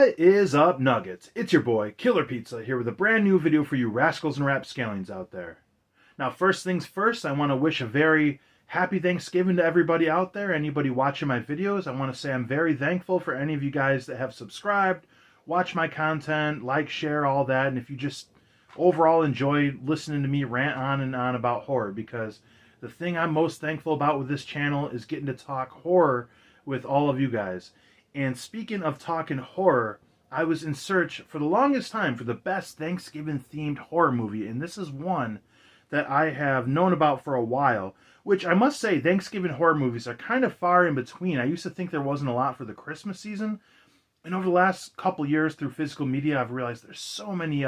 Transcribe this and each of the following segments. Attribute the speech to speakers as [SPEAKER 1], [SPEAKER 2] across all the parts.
[SPEAKER 1] What is up, Nuggets? It's your boy, Killer Pizza, here with a brand new video for you rascals and rapscallions out there. Now, first things first, I want to wish a very happy Thanksgiving to everybody out there, anybody watching my videos. I want to say I'm very thankful for any of you guys that have subscribed, watch my content, like, share, all that, and if you just overall enjoy listening to me rant on and on about horror, because the thing I'm most thankful about with this channel is getting to talk horror with all of you guys. And speaking of talking horror, I was in search for the longest time for the best Thanksgiving-themed horror movie, and this is one that I have known about for a while, which I must say, Thanksgiving horror movies are kind of far in between. I used to think there wasn't a lot for the Christmas season, and over the last couple years through physical media, I've realized there's so many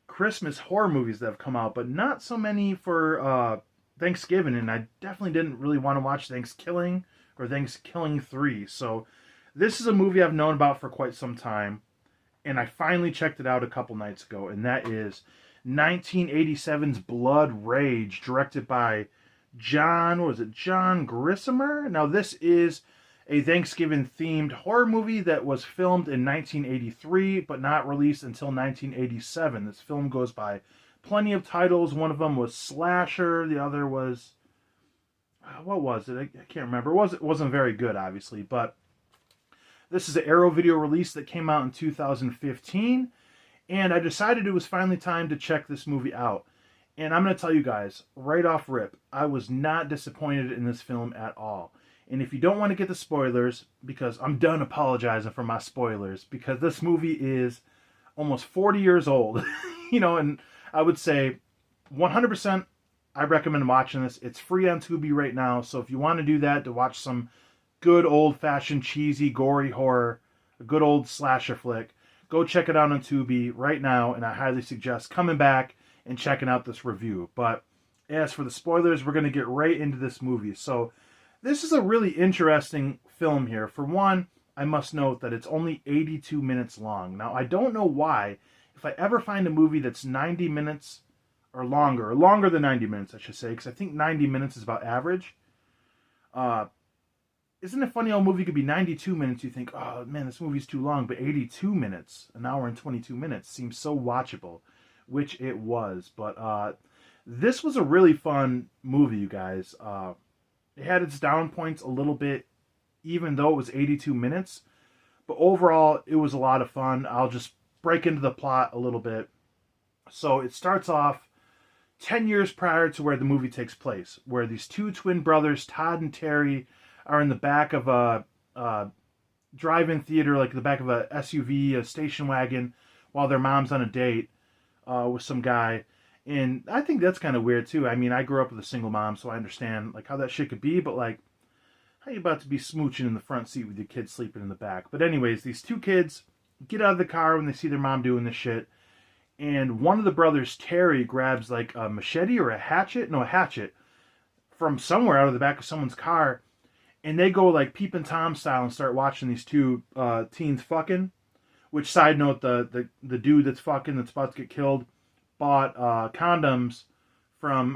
[SPEAKER 1] Christmas horror movies that have come out, but not so many for Thanksgiving, and I definitely didn't really want to watch Thanksgiving or Thanksgiving 3, so this is a movie I've known about for quite some time, and I finally checked it out a couple nights ago, and that is 1987's Blood Rage, directed by John Grisham? Now, this is a Thanksgiving-themed horror movie that was filmed in 1983, but not released until 1987. This film goes by plenty of titles. One of them was Slasher, the other was... what was it? I can't remember. It wasn't very good, obviously, but this is an Arrow Video release that came out in 2015, and I decided it was finally time to check this movie out. And I'm going to tell you guys, right off rip, I was not disappointed in this film at all. And if you don't want to get the spoilers, because I'm done apologizing for my spoilers, because this movie is almost 40 years old, and I would say 100% I recommend watching this. It's free on Tubi right now, so if you want to do that, to watch some good old-fashioned, cheesy, gory horror, a good old slasher flick, go check it out on Tubi right now, and I highly suggest coming back and checking out this review. But as for the spoilers, we're going to get right into this movie. So this is a really interesting film here. For one, I must note that it's only 82 minutes long. Now, I don't know why, if I ever find a movie that's 90 minutes or longer than 90 minutes, I should say, because I think 90 minutes is about average. Isn't it funny how a movie could be 92 minutes, you think, oh man, this movie's too long, but 82 minutes, an hour and 22 minutes, seems so watchable, which it was. But this was a really fun movie, you guys. It had its down points a little bit, even though it was 82 minutes, but overall, it was a lot of fun. I'll just break into the plot a little bit. So it starts off 10 years prior to where the movie takes place, where these two twin brothers, Todd and Terry, are in the back of a drive-in theater, like the back of a SUV, a station wagon, while their mom's on a date with some guy. And I think that's kind of weird, too. I mean, I grew up with a single mom, so I understand like how that shit could be, but like, how you about to be smooching in the front seat with your kids sleeping in the back? But anyways, these two kids get out of the car when they see their mom doing this shit, and one of the brothers, Terry, grabs like a machete or a hatchet, from somewhere out of the back of someone's car, and they go like Peepin' Tom style and start watching these two teens fucking. Which, side note, the dude that's fucking, that's about to get killed, bought condoms from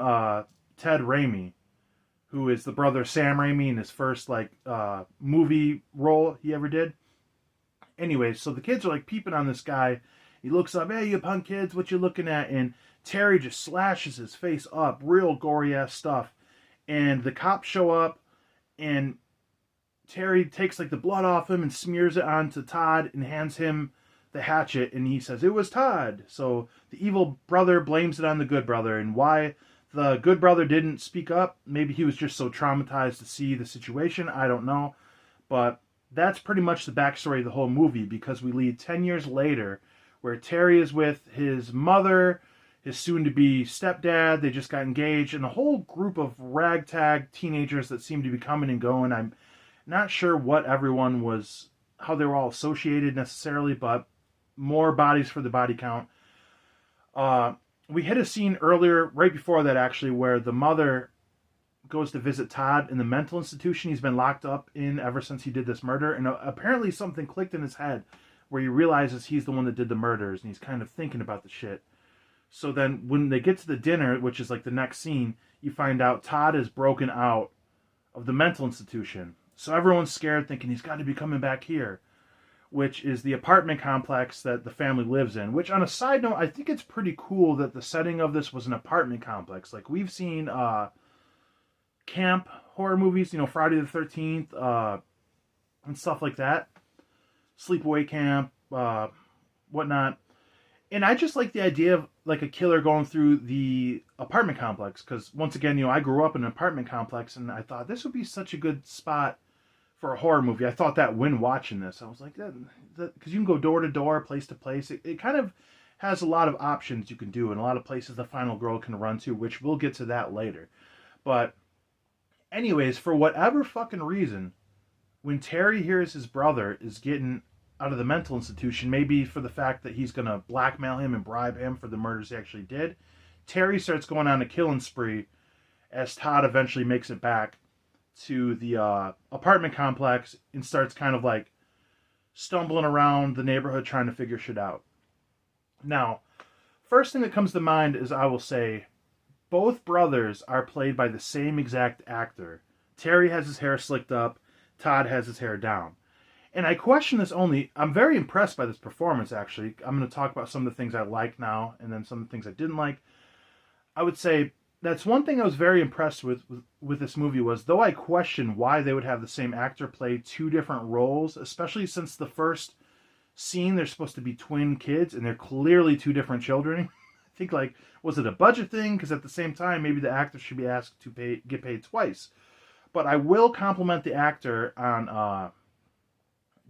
[SPEAKER 1] Ted Raimi, who is the brother of Sam Raimi in his first like movie role he ever did. Anyway, so the kids are like peeping on this guy. He looks up, hey, you punk kids, what you looking at? And Terry just slashes his face up, real gory ass stuff. And the cops show up, and Terry takes like the blood off him and smears it onto Todd and hands him the hatchet, and he says, it was Todd. So the evil brother blames it on the good brother, and why the good brother didn't speak up, maybe he was just so traumatized to see the situation, I don't know. But that's pretty much the backstory of the whole movie, because we lead 10 years later, where Terry is with his mother, his soon-to-be stepdad, they just got engaged, and a whole group of ragtag teenagers that seem to be coming and going. I'm not sure what everyone was, how they were all associated necessarily, but more bodies for the body count. We hit a scene earlier, right before that actually, where the mother goes to visit Todd in the mental institution he's been locked up in ever since he did this murder, and apparently something clicked in his head where he realizes he's the one that did the murders, and he's kind of thinking about the shit. So then when they get to the dinner, which is like the next scene, you find out Todd is broken out of the mental institution. So everyone's scared, thinking he's got to be coming back here. which is the apartment complex that the family lives in. Which, on a side note, I think it's pretty cool that the setting of this was an apartment complex. Like, we've seen camp horror movies, Friday the 13th, and stuff like that. Sleepaway Camp, whatnot. And I just like the idea of like a killer going through the apartment complex, because once again, I grew up in an apartment complex, and I thought this would be such a good spot for a horror movie. I thought that when watching this, I was like, that because you can go door to door, place to place. It kind of has a lot of options you can do, and a lot of places the final girl can run to, which we'll get to that later. But anyways, for whatever fucking reason, when Terry hears his brother is getting out of the mental institution, maybe for the fact that he's going to blackmail him and bribe him for the murders he actually did, Terry starts going on a killing spree as Todd eventually makes it back to the apartment complex and starts kind of like stumbling around the neighborhood trying to figure shit out. Now, first thing that comes to mind is, I will say, both brothers are played by the same exact actor. Terry has his hair slicked up, Todd has his hair down. And I question this only, I'm very impressed by this performance, actually. I'm going to talk about some of the things I like now, and then some of the things I didn't like. I would say that's one thing I was very impressed with this movie was, though I question why they would have the same actor play two different roles, especially since the first scene they're supposed to be twin kids, and they're clearly two different children. I think, like, was it a budget thing? Because at the same time, maybe the actor should be asked to get paid twice. But I will compliment the actor on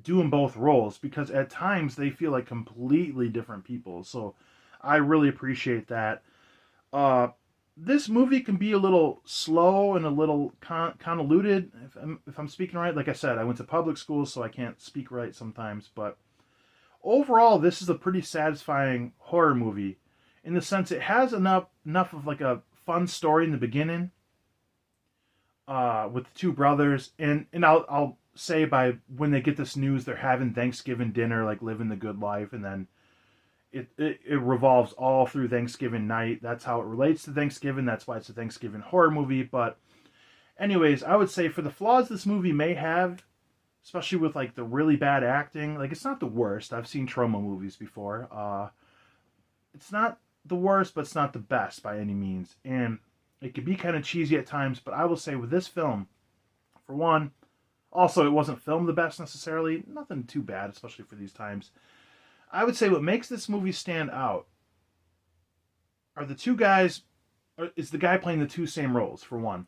[SPEAKER 1] doing both roles, because at times they feel like completely different people. So I really appreciate that. This movie can be a little slow and a little convoluted, if I'm speaking right. Like I said, I went to public school, so I can't speak right sometimes. But overall, this is a pretty satisfying horror movie, in the sense it has enough of like a fun story in the beginning with the two brothers, and I'll say by when they get this news, they're having Thanksgiving dinner, like living the good life, and then it revolves all through Thanksgiving night. That's how it relates to Thanksgiving. That's why it's a Thanksgiving horror movie. But anyways, I would say for the flaws this movie may have, especially with like the really bad acting, like, it's not the worst. I've seen Troma movies before. It's not the worst, but it's not the best by any means. And it could be kind of cheesy at times, but I will say with this film, for one, also it wasn't filmed the best necessarily. Nothing too bad, especially for these times. I would say what makes this movie stand out are the two guys, is the guy playing the two same roles, for one.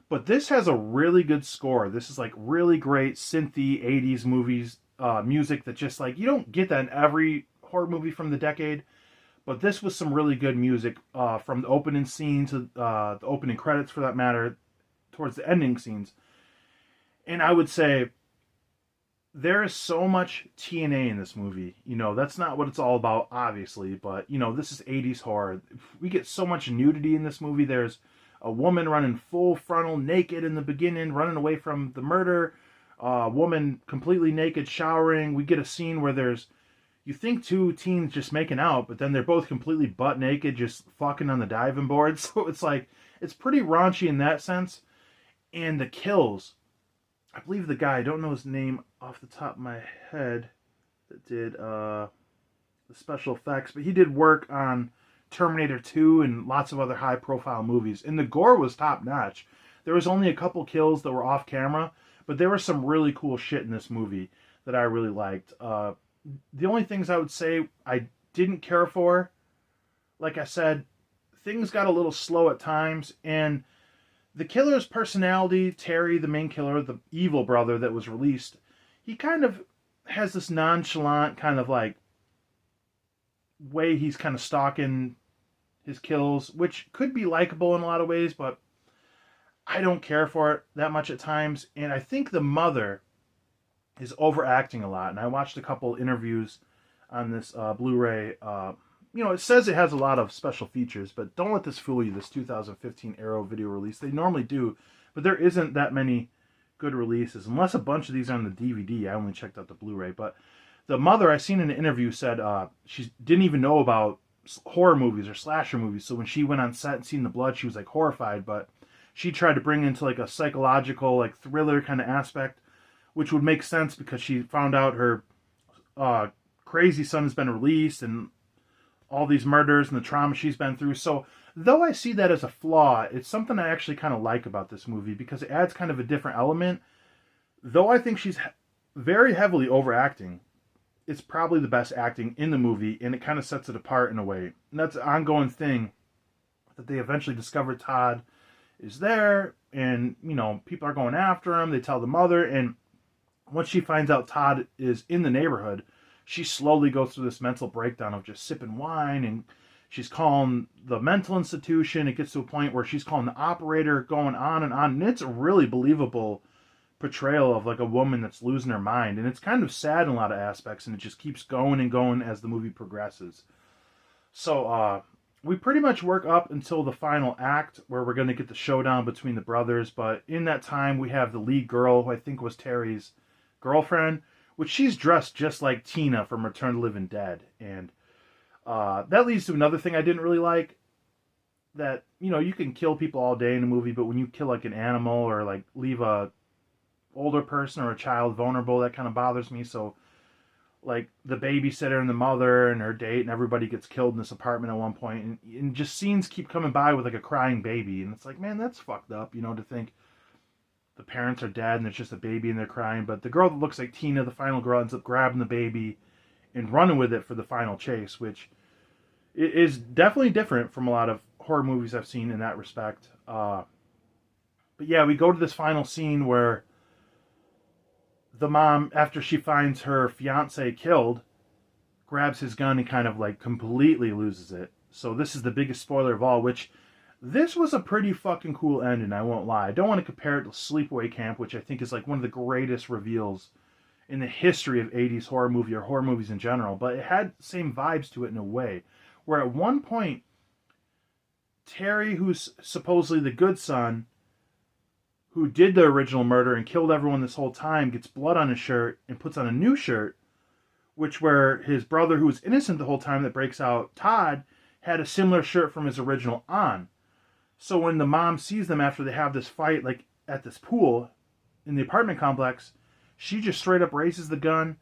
[SPEAKER 1] But this has a really good score. This is like really great synthy 80s movies, music that just like, you don't get that in every horror movie from the decade. But this was some really good music from the opening scene to the opening credits, for that matter, towards the ending scenes. And I would say there is so much TNA in this movie. That's not what it's all about, obviously, but, this is 80s horror. We get so much nudity in this movie. There's a woman running full frontal naked in the beginning, running away from the murder. A woman completely naked showering. We get a scene where you think two teens just making out, but then they're both completely butt naked, just fucking on the diving board. So it's like, it's pretty raunchy in that sense. And the kills, I believe the guy, I don't know his name off the top of my head, that did the special effects, but he did work on Terminator 2 and lots of other high-profile movies. And the gore was top-notch. There was only a couple kills that were off-camera, but there was some really cool shit in this movie that I really liked. The only things I would say I didn't care for, like I said, things got a little slow at times, and the killer's personality, Terry, the main killer, the evil brother that was released, he kind of has this nonchalant kind of like way he's kind of stalking his kills, which could be likable in a lot of ways, but I don't care for it that much at times. And I think the mother is overacting a lot. And I watched a couple interviews on this Blu-ray. It says it has a lot of special features, but don't let this fool you, this 2015 Arrow video release. They normally do, but there isn't that many good releases, unless a bunch of these are on the DVD. I only checked out the Blu-ray. But the mother, I seen in an interview, said she didn't even know about horror movies or slasher movies. So when she went on set and seen the blood, she was like horrified, but she tried to bring into like a psychological, like thriller kind of aspect, which would make sense because she found out her crazy son has been released and all these murders and the trauma she's been through. So though I see that as a flaw, it's something I actually kind of like about this movie because it adds kind of a different element. Though I think she's very heavily overacting, it's probably the best acting in the movie, and it kind of sets it apart in a way. And that's an ongoing thing that they eventually discover Todd is there, and people are going after him. They tell the mother, and once she finds out Todd is in the neighborhood, she slowly goes through this mental breakdown of just sipping wine, and she's calling the mental institution. It gets to a point where she's calling the operator, going on and on, and it's a really believable portrayal of like a woman that's losing her mind, and it's kind of sad in a lot of aspects, and it just keeps going and going as the movie progresses. So we pretty much work up until the final act where we're going to get the showdown between the brothers, but in that time we have the lead girl, who I think was Terry's girlfriend, which she's dressed just like Tina from Return of the Living Dead, and that leads to another thing I didn't really like, that you can kill people all day in a movie, but when you kill like an animal or like leave a older person or a child vulnerable, that kind of bothers me. So like the babysitter and the mother and her date and everybody gets killed in this apartment at one point, and just scenes keep coming by with like a crying baby, and it's like, man, that's fucked up, to think the parents are dead and there's just a baby and they're crying. But the girl that looks like Tina, the final girl, ends up grabbing the baby and running with it for the final chase, which is definitely different from a lot of horror movies I've seen in that respect. But yeah, we go to this final scene where the mom, after she finds her fiance killed, grabs his gun and kind of like completely loses it. So this is the biggest spoiler of all, which this was a pretty fucking cool ending, I won't lie. I don't want to compare it to Sleepaway Camp, which I think is like one of the greatest reveals in the history of 80s horror movie or horror movies in general, but it had the same vibes to it in a way, where at one point, Terry, who's supposedly the good son, who did the original murder and killed everyone this whole time, gets blood on his shirt and puts on a new shirt, which where his brother, who was innocent the whole time that breaks out, Todd, had a similar shirt from his original on. So when the mom sees them after they have this fight, like at this pool in the apartment complex, she just straight up raises the gun,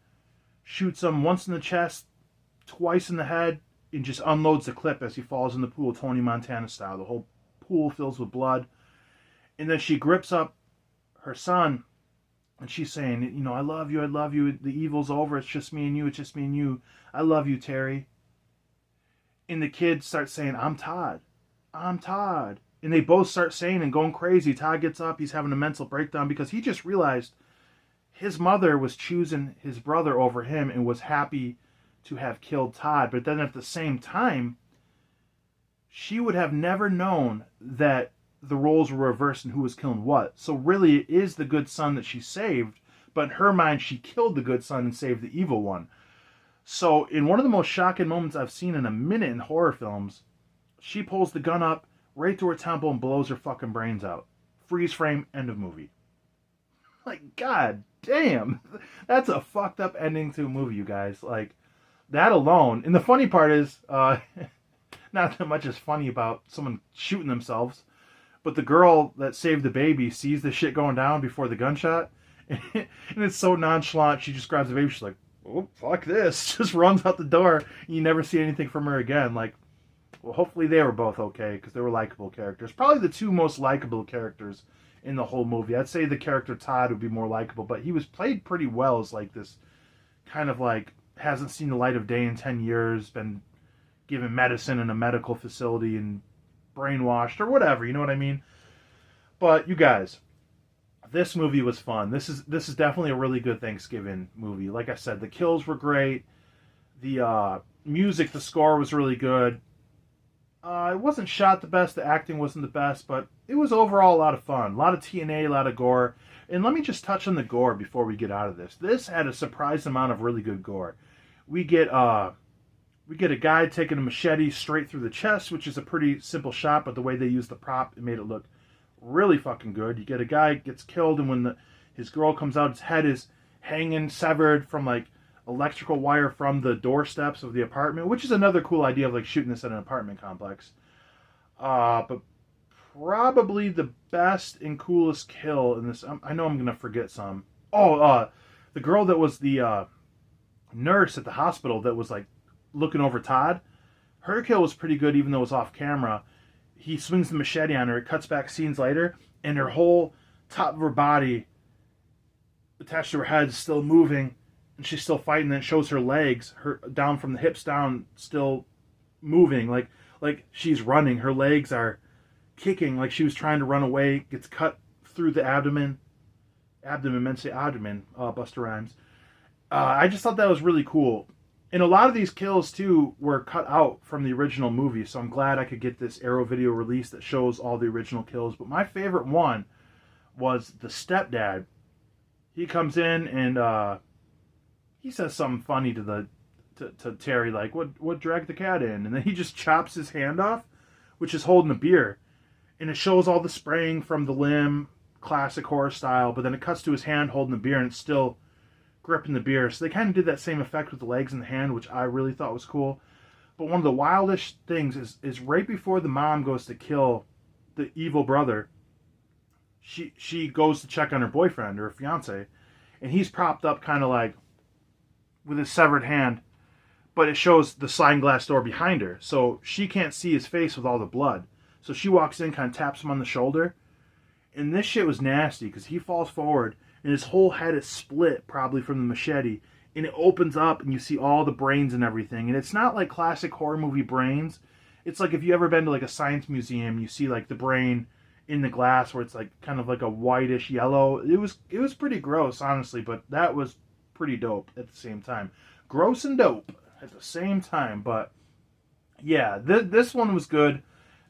[SPEAKER 1] shoots him once in the chest, twice in the head, and just unloads the clip as he falls in the pool, Tony Montana style. The whole pool fills with blood. And then she grips up her son, and she's saying, I love you, I love you. The evil's over. It's just me and you. It's just me and you. I love you, Terry. And the kid starts saying, I'm Todd. I'm Todd. And they both start saying and going crazy. Todd gets up. He's having a mental breakdown because he just realized his mother was choosing his brother over him and was happy to have killed Todd. But then at the same time, she would have never known that the roles were reversed and who was killing what. So really it is the good son that she saved, but in her mind she killed the good son and saved the evil one. So in one of the most shocking moments I've seen in a minute in horror films, she pulls the gun up right to her temple and blows her fucking brains out. Freeze frame, end of movie. Like, god damn, that's a fucked up ending to a movie, you guys. Like, that alone. And the funny part is, not that much is funny about someone shooting themselves, but the girl that saved the baby sees the shit going down before the gunshot, and it's so nonchalant, she just grabs the baby, she's like, oh, fuck this, just runs out the door, and you never see anything from her again. Like, well, hopefully they were both okay, because they were likable characters. Probably the two most likable characters in the whole movie. I'd say the character Todd would be more likable, but he was played pretty well as like this kind of like, hasn't seen the light of day in 10 years, been given medicine in a medical facility and brainwashed or whatever, you know what I mean? But you guys, this movie was fun. This is definitely a really good Thanksgiving movie. Like I said, the kills were great. The music, the score was really good. It wasn't shot the best, the acting wasn't the best, but it was overall a lot of fun. A lot of TNA, a lot of gore. And let me just touch on the gore before we get out of this. This had a surprising amount of really good gore. We get a guy taking a machete straight through the chest, which is a pretty simple shot, but the way they used the prop, it made it look really fucking good. You get a guy gets killed, and when his girl comes out, his head is hanging, severed from like electrical wire from the doorsteps of the apartment, which is another cool idea of like shooting this at an apartment complex. But probably the best and coolest kill in this, I know I'm gonna forget some. The girl that was the nurse at the hospital that was like looking over Todd. Her kill was pretty good, even though it was off camera. He swings the machete on her. It cuts back scenes later, and her whole top of her body attached to her head is still moving, and she's still fighting. Then it shows her legs, her down from the hips down, still moving, like she's running. Her legs are kicking, like she was trying to run away. Gets cut through the abdomen. Meant to say abdomen. Busta Rhymes. I just thought that was really cool. And a lot of these kills too were cut out from the original movie, so I'm glad I could get this Arrow video release that shows all the original kills. But my favorite one was the stepdad. He comes in and he says something funny to Terry, like, what dragged the cat in? And then he just chops his hand off, which is holding a beer. And it shows all the spraying from the limb, classic horror style, but then it cuts to his hand holding the beer and it's still gripping the beer. So they kind of did that same effect with the legs and the hand, which I really thought was cool. But one of the wildest things is right before the mom goes to kill the evil brother, she goes to check on her boyfriend or her fiance, and he's propped up kind of like with his severed hand, but it shows the sliding glass door behind her, so she can't see his face with all the blood. So she walks in, kind of taps him on the shoulder, and this shit was nasty because he falls forward and his whole head is split, probably from the machete, and it opens up and you see all the brains and everything. And it's not like classic horror movie brains. It's like if you ever been to like a science museum, you see like the brain in the glass where it's like kind of like a whitish yellow. It was pretty gross, honestly, but that was pretty dope at the same time. Gross and dope at the same time. But yeah, this one was good.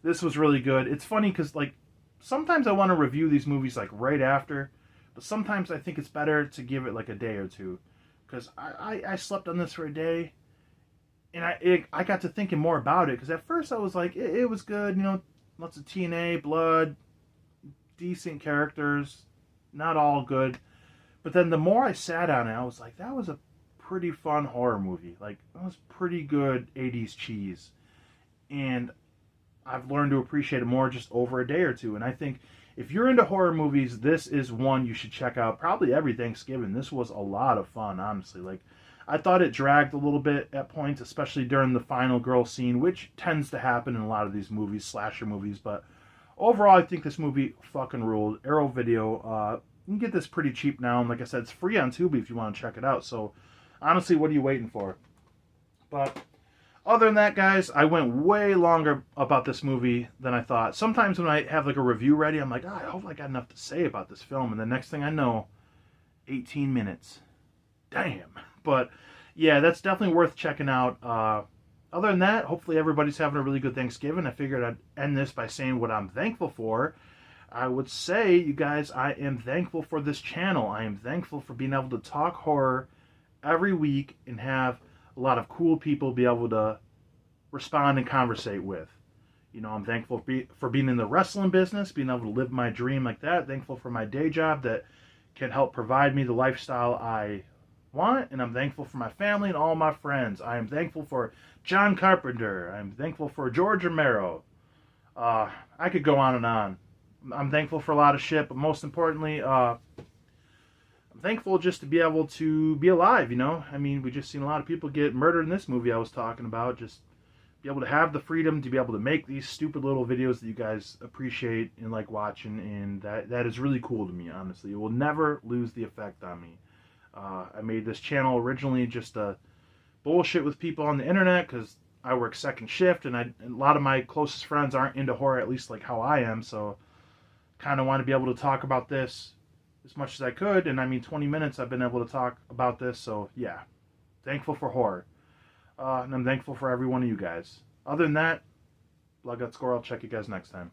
[SPEAKER 1] This was really good. It's funny because like sometimes I want to review these movies like right after, but sometimes I think it's better to give it like a day or two, because I slept on this for a day, and I got to thinking more about it, because at first I was like, it was good, you know, lots of TNA, blood, decent characters, not all good, but then the more I sat on it, I was like, that was a pretty fun horror movie. Like, that was pretty good 80s cheese, and I've learned to appreciate it more just over a day or two. And I think if you're into horror movies, this is one you should check out probably every Thanksgiving. This was a lot of fun, honestly. Like, I thought it dragged a little bit at points, especially during the final girl scene, which tends to happen in a lot of these movies, slasher movies. But overall, I think this movie fucking ruled. Arrow Video, you can get this pretty cheap now. And like I said, it's free on Tubi if you want to check it out. So honestly, what are you waiting for? But other than that, guys, I went way longer about this movie than I thought. Sometimes when I have like a review ready, I'm like, I hope I got enough to say about this film. And the next thing I know, 18 minutes. Damn. But yeah, that's definitely worth checking out. Other than that, hopefully everybody's having a really good Thanksgiving. I figured I'd end this by saying what I'm thankful for. I would say, you guys, I am thankful for this channel. I am thankful for being able to talk horror every week and have a lot of cool people be able to respond and conversate with. You know, I'm thankful for being in the wrestling business, being able to live my dream like that. Thankful for my day job that can help provide me the lifestyle I want. And I'm thankful for my family and all my friends. I am thankful for John Carpenter. I'm thankful for George Romero. I could go on and on. I'm thankful for a lot of shit, but most importantly, I'm thankful just to be able to be alive, you know? I mean, we just seen a lot of people get murdered in this movie I was talking about. Just be able to have the freedom to be able to make these stupid little videos that you guys appreciate and like watching, and that is really cool to me, honestly. It will never lose the effect on me. I made this channel originally just to bullshit with people on the internet because I work second shift, and a lot of my closest friends aren't into horror, at least like how I am, so kind of want to be able to talk about this as much as I could, and I mean 20 minutes I've been able to talk about this, so yeah, thankful for horror, and I'm thankful for every one of you guys. Other than that, Blood Gut Score, I'll check you guys next time.